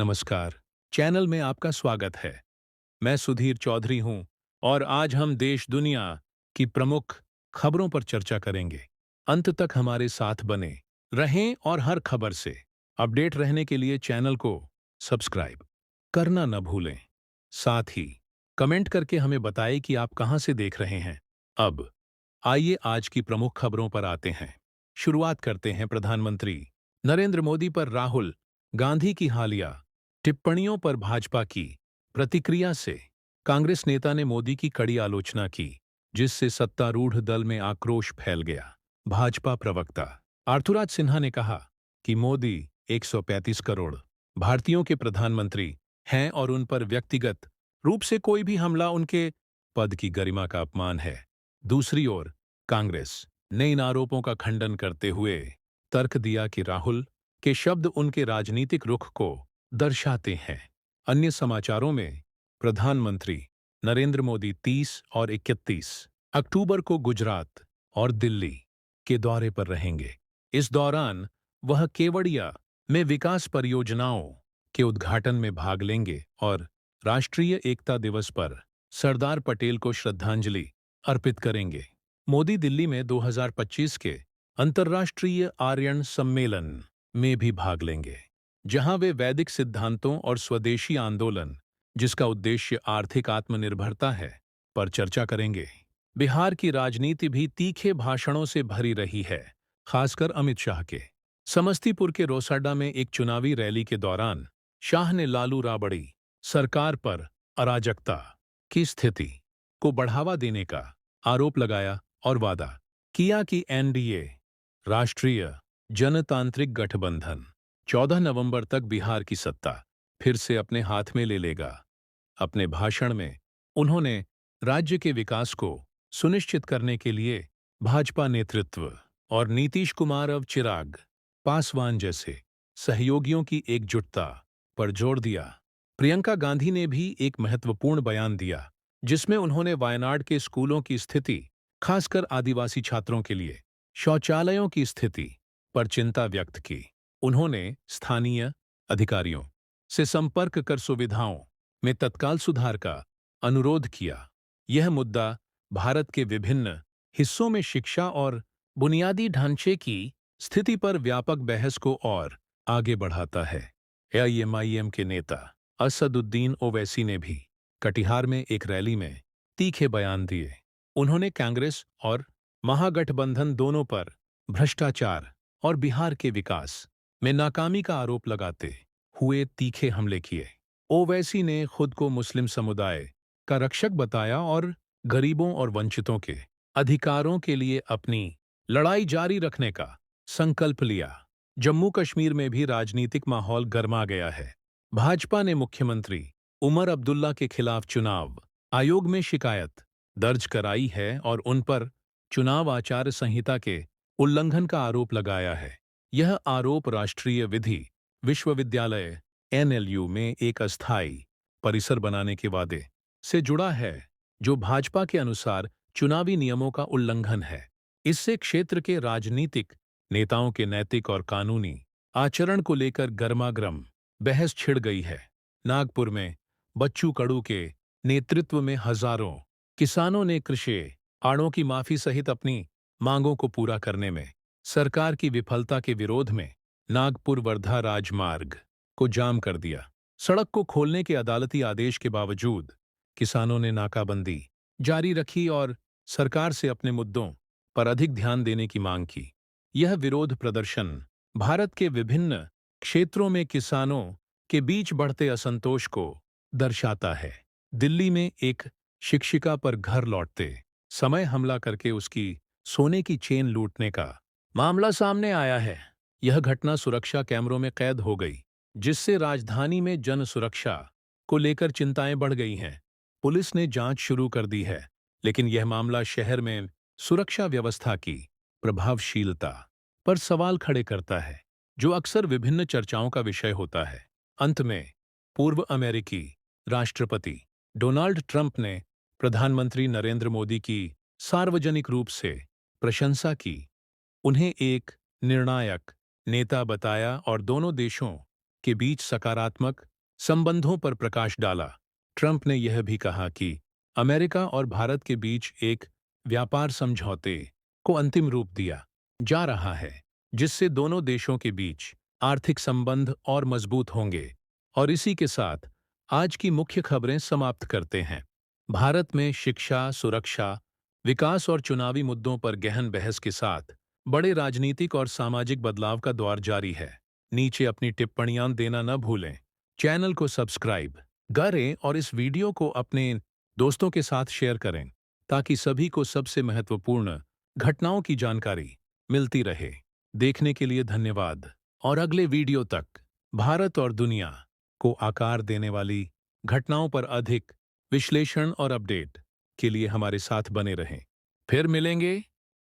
नमस्कार। चैनल में आपका स्वागत है। मैं सुधीर चौधरी हूं और आज हम देश दुनिया की प्रमुख खबरों पर चर्चा करेंगे। अंत तक हमारे साथ बने रहें और हर खबर से अपडेट रहने के लिए चैनल को सब्सक्राइब करना न भूलें। साथ ही कमेंट करके हमें बताएं कि आप कहां से देख रहे हैं। अब आइए आज की प्रमुख खबरों पर आते हैं। शुरुआत करते हैं प्रधानमंत्री नरेंद्र मोदी पर राहुल गांधी की हालिया टिप्पणियों पर भाजपा की प्रतिक्रिया से। कांग्रेस नेता ने मोदी की कड़ी आलोचना की, जिससे सत्तारूढ़ दल में आक्रोश फैल गया। भाजपा प्रवक्ता आर्थुराज सिन्हा ने कहा कि मोदी 135 करोड़ भारतीयों के प्रधानमंत्री हैं और उन पर व्यक्तिगत रूप से कोई भी हमला उनके पद की गरिमा का अपमान है। दूसरी ओर कांग्रेस ने इन आरोपों का खंडन करते हुए तर्क दिया कि राहुल के शब्द उनके राजनीतिक रुख को दर्शाते हैं। अन्य समाचारों में प्रधानमंत्री नरेंद्र मोदी 30 और 31 अक्टूबर को गुजरात और दिल्ली के दौरे पर रहेंगे। इस दौरान वह केवड़िया में विकास परियोजनाओं के उद्घाटन में भाग लेंगे और राष्ट्रीय एकता दिवस पर सरदार पटेल को श्रद्धांजलि अर्पित करेंगे। मोदी दिल्ली में 2025 के अंतर्राष्ट्रीय आर्यन सम्मेलन में भी भाग लेंगे, जहां वे वैदिक सिद्धांतों और स्वदेशी आंदोलन, जिसका उद्देश्य आर्थिक आत्मनिर्भरता है, पर चर्चा करेंगे। बिहार की राजनीति भी तीखे भाषणों से भरी रही है, खासकर अमित शाह के। समस्तीपुर के रोसड़ा में एक चुनावी रैली के दौरान शाह ने लालू राबड़ी सरकार पर अराजकता की स्थिति को बढ़ावा देने का आरोप लगाया और वादा किया कि एनडीए राष्ट्रीय जनतांत्रिक गठबंधन 14 नवंबर तक बिहार की सत्ता फिर से अपने हाथ में ले लेगा। अपने भाषण में उन्होंने राज्य के विकास को सुनिश्चित करने के लिए भाजपा नेतृत्व और नीतीश कुमार और चिराग पासवान जैसे सहयोगियों की एकजुटता पर जोर दिया। प्रियंका गांधी ने भी एक महत्वपूर्ण बयान दिया, जिसमें उन्होंने वायनाड के स्कूलों की स्थिति, खासकर आदिवासी छात्रों के लिए शौचालयों की स्थिति पर चिंता व्यक्त की। उन्होंने स्थानीय अधिकारियों से संपर्क कर सुविधाओं में तत्काल सुधार का अनुरोध किया। यह मुद्दा भारत के विभिन्न हिस्सों में शिक्षा और बुनियादी ढांचे की स्थिति पर व्यापक बहस को और आगे बढ़ाता है। एआईएमआईएम के नेता असदुद्दीन ओवैसी ने भी कटिहार में एक रैली में तीखे बयान दिए। उन्होंने कांग्रेस और महागठबंधन दोनों पर भ्रष्टाचार और बिहार के विकास में नाकामी का आरोप लगाते हुए तीखे हमले किए। ओवैसी ने खुद को मुस्लिम समुदाय का रक्षक बताया और गरीबों और वंचितों के अधिकारों के लिए अपनी लड़ाई जारी रखने का संकल्प लिया। जम्मू कश्मीर में भी राजनीतिक माहौल गर्मा गया है। भाजपा ने मुख्यमंत्री उमर अब्दुल्ला के खिलाफ चुनाव आयोग में शिकायत दर्ज कराई है और उन पर चुनाव आचार संहिता के उल्लंघन का आरोप लगाया है। यह आरोप राष्ट्रीय विधि विश्वविद्यालय एनएलयू में एक अस्थायी परिसर बनाने के वादे से जुड़ा है, जो भाजपा के अनुसार चुनावी नियमों का उल्लंघन है। इससे क्षेत्र के राजनीतिक नेताओं के नैतिक और कानूनी आचरण को लेकर गर्मागर्म बहस छिड़ गई है। नागपुर में बच्चू कडू के नेतृत्व में हजारों किसानों ने कृषि आड़ों की माफी सहित अपनी मांगों को पूरा करने में सरकार की विफलता के विरोध में नागपुर वर्धा राजमार्ग को जाम कर दिया। सड़क को खोलने के अदालती आदेश के बावजूद किसानों ने नाकाबंदी जारी रखी और सरकार से अपने मुद्दों पर अधिक ध्यान देने की मांग की। यह विरोध प्रदर्शन भारत के विभिन्न क्षेत्रों में किसानों के बीच बढ़ते असंतोष को दर्शाता है। दिल्ली में एक शिक्षिका पर घर लौटते समय हमला करके उसकी सोने की चेन लूटने का मामला सामने आया है। यह घटना सुरक्षा कैमरों में कैद हो गई, जिससे राजधानी में जन सुरक्षा को लेकर चिंताएं बढ़ गई हैं। पुलिस ने जांच शुरू कर दी है, लेकिन यह मामला शहर में सुरक्षा व्यवस्था की प्रभावशीलता पर सवाल खड़े करता है, जो अक्सर विभिन्न चर्चाओं का विषय होता है। अंत में पूर्व अमेरिकी राष्ट्रपति डोनाल्ड ट्रंप ने प्रधानमंत्री नरेंद्र मोदी की सार्वजनिक रूप से प्रशंसा की, उन्हें एक निर्णायक नेता बताया और दोनों देशों के बीच सकारात्मक संबंधों पर प्रकाश डाला। ट्रंप ने यह भी कहा कि अमेरिका और भारत के बीच एक व्यापार समझौते को अंतिम रूप दिया जा रहा है, जिससे दोनों देशों के बीच आर्थिक संबंध और मजबूत होंगे। और इसी के साथ आज की मुख्य खबरें समाप्त करते हैं। भारत में शिक्षा, सुरक्षा, विकास और चुनावी मुद्दों पर गहन बहस के साथ बड़े राजनीतिक और सामाजिक बदलाव का दौर जारी है। नीचे अपनी टिप्पणियां देना न भूलें। चैनल को सब्सक्राइब करें और इस वीडियो को अपने दोस्तों के साथ शेयर करें ताकि सभी को सबसे महत्वपूर्ण घटनाओं की जानकारी मिलती रहे। देखने के लिए धन्यवाद और अगले वीडियो तक भारत और दुनिया को आकार देने वाली घटनाओं पर अधिक विश्लेषण और अपडेट के लिए हमारे साथ बने रहें। फिर मिलेंगे।